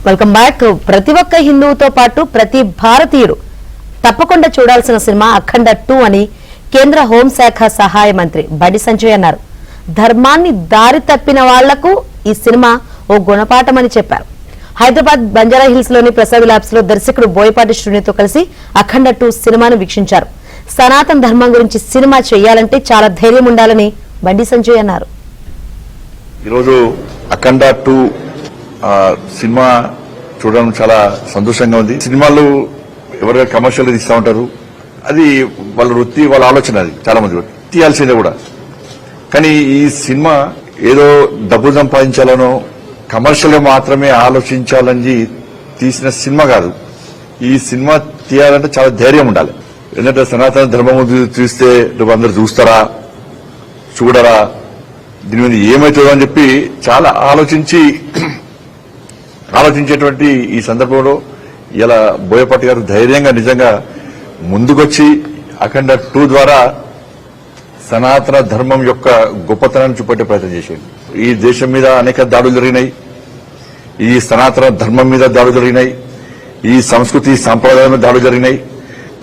Welcome back. ప్రతి ఒక్క హిందువుతో పాటు ప్రతి భారతీయుడు తప్పకుండా చూడాల్సిన సినిమా అఖండ 2 అని కేంద్ర హోంశాఖ సహాయ మంత్రి బండి సంజయ్ అన్నారు. ధర్మాన్ని దారి తప్పిన వాళ్లకు ఈ సినిమా ఓ గుణపాఠమని చెప్పారు. హైదరాబాద్ బంజారా హిల్స్ లోని ప్రసాద్ ల్యాబ్స్ లో దర్శకుడు బోయపాటి శ్రీనితో కలిసి అఖండ 2 సినిమాను వీక్షించారు. సనాతన ధర్మం గురించి సినిమా చేయాలంటే చాలా ధైర్యం ఉండాలని బండి సంజయ్ అన్నారు. ఈరోజు అఖండ 2 సినిమా చూడడం చాలా సంతోషంగా ఉంది. సినిమాలు ఎవరైనా కమర్షియల్ తీస్తూ ఉంటారు, అది వాళ్ళ వృత్తి, వాళ్ళ ఆలోచన. అది చాలా మంది తీయాల్సిందే కూడా. కానీ ఈ సినిమా ఏదో డబ్బు సంపాదించాలనో కమర్షియల్ గా మాత్రమే ఆలోచించాలని తీసిన సినిమా కాదు. ఈ సినిమా తీయాలంటే చాలా ధైర్యం ఉండాలి. ఎందుకంటే సనాతన ధర్మం చూస్తే నువ్వు అందరు చూస్తారా, చూడరా, దీని మీద ఏమవుతుందో అని చెప్పి చాలా ఆలోచించేటువంటి ఈ సందర్భంలో ఇలా బోయపాటి గారు ధైర్యంగా నిజంగా ముందుకొచ్చి అఖండ 2 ద్వారా సనాతన ధర్మం యొక్క గొప్పతనాన్ని చూపెట్టే ప్రయత్నం చేశారు. ఈ దేశం మీద అనేక దాడులు జరిగినాయి, ఈ సనాతన ధర్మం మీద దాడులు జరిగినాయి, ఈ సంస్కృతి సాంప్రదాయం మీద దాడులు జరిగినాయి.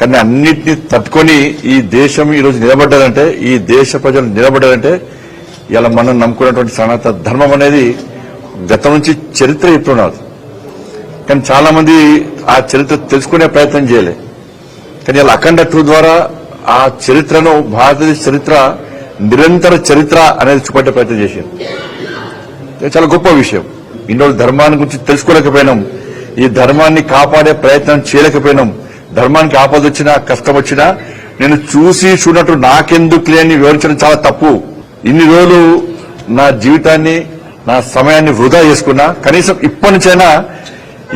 కానీ అన్నింటినీ తట్టుకొని ఈ దేశం ఈరోజు నిలబడ్డదంటే, ఈ దేశ ప్రజలు నిలబడ్డదంటే ఇలా మనం నమ్ముకున్నటువంటి సనాతన ధర్మం అనేది గతం నుంచి చరిత్ర చెప్తున్నారు. కానీ చాలా మంది ఆ చరిత్ర తెలుసుకునే ప్రయత్నం చేయలే. కానీ ఇలా అఖండ 2 ద్వారా ఆ చరిత్రను, భారతదేశ చరిత్ర నిరంతర చరిత్ర అనేది చూపెట్టే ప్రయత్నం చేశారు. చాలా గొప్ప విషయం. ఇన్ని రోజులు ధర్మాన్ని గురించి తెలుసుకోలేకపోయినాం, ఈ ధర్మాన్ని కాపాడే ప్రయత్నం చేయలేకపోయినాం. ధర్మానికి ఆపద వచ్చినా, కష్టం వచ్చినా నేను చూసి చూడట్టు నాకెందుకు లేని వివరించడం చాలా తప్పు. ఇన్ని రోజులు నా జీవితాన్ని, నా సమయాన్ని వృధా చేసుకున్నా, కనీసం ఇప్పటి నుంచైనా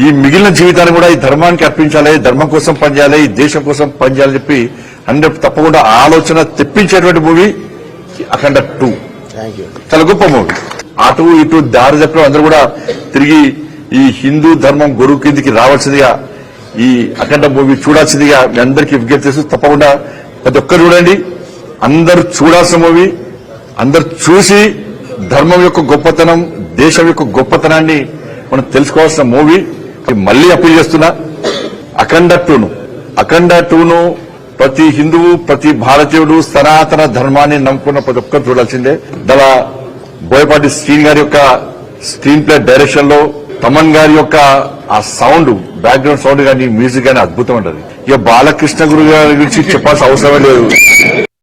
ఈ మిగిలిన జీవితాన్ని కూడా ఈ ధర్మానికి అర్పించాలి, ధర్మం కోసం పనిచేయాలి, ఈ దేశం కోసం పనిచేయాలని చెప్పి తప్పకుండా ఆలోచన తెప్పించేటువంటి మూవీ అఖండ 2. చాలా గొప్ప మూవీ. అటు ఇటు దారి తప్పిన అందరూ కూడా తిరిగి ఈ హిందూ ధర్మం గురువు కిందికి రావాల్సిందిగా, ఈ అఖండ మూవీ చూడాల్సిందిగా మీ అందరికీ విజ్ఞప్తి చేస్తూ తప్పకుండా ప్రతి ఒక్కరు చూడండి. అందరూ చూడాల్సిన మూవీ, అందరు చూసి ధర్మం యొక్క గొప్పతనం, దేశం యొక్క గొప్పతనాన్ని మనం తెలుసుకోవాల్సిన మూవీ. మళ్లీ అప్పీల్ చేస్తున్నా, అఖండ 2ను ప్రతి హిందువు, ప్రతి భారతీయుడు సనాతన ధర్మాన్ని నమ్ముకున్న ప్రతి ఒక్కరు చూడాల్సిందే. దళ బోయపాటి శ్రీని గారి యొక్క స్క్రీన్ ప్లే డైరెక్షన్ లో తమన్ గారి యొక్క ఆ సౌండ్, బ్యాక్గ్రౌండ్ సౌండ్ కానీ, మ్యూజిక్ కానీ అద్భుతం ఉంటుంది. ఇక బాలకృష్ణ గురు గారి గురించి చెప్పాల్సిన అవసరమే లేదు.